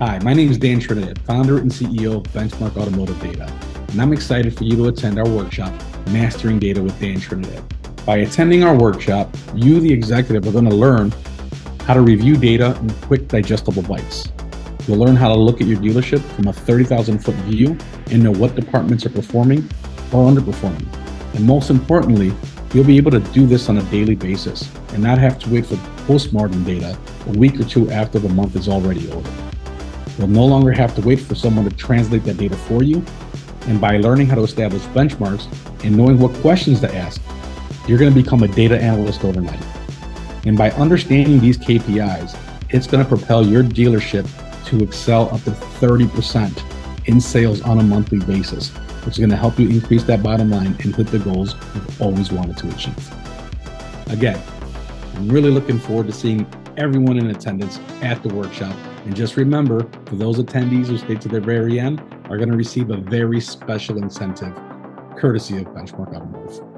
Hi, my name is Dan Trinidad, founder and CEO of Benchmark Automotive Data, and I'm excited for you to attend our workshop, Mastering Data with Dan Trinidad. By attending our workshop, you, the executive, are going to learn how to review data in quick, digestible bites. You'll learn how to look at your dealership from a 30,000-foot view and know what departments are performing or underperforming. And most importantly, you'll be able to do this on a daily basis and not have to wait for postmortem data a week or two after the month is already over. You'll no longer have to wait for someone to translate that data for you. And by learning how to establish benchmarks and knowing what questions to ask, you're going to become a data analyst overnight. And by understanding these KPIs, it's going to propel your dealership to excel up to 30% in sales on a monthly basis, which is going to help you increase that bottom line and hit the goals you've always wanted to achieve. Again, I'm really looking forward to seeing everyone in attendance at the workshop. And just remember, for those attendees who stay to the very end, are going to receive a very special incentive courtesy of Benchmark Automotive.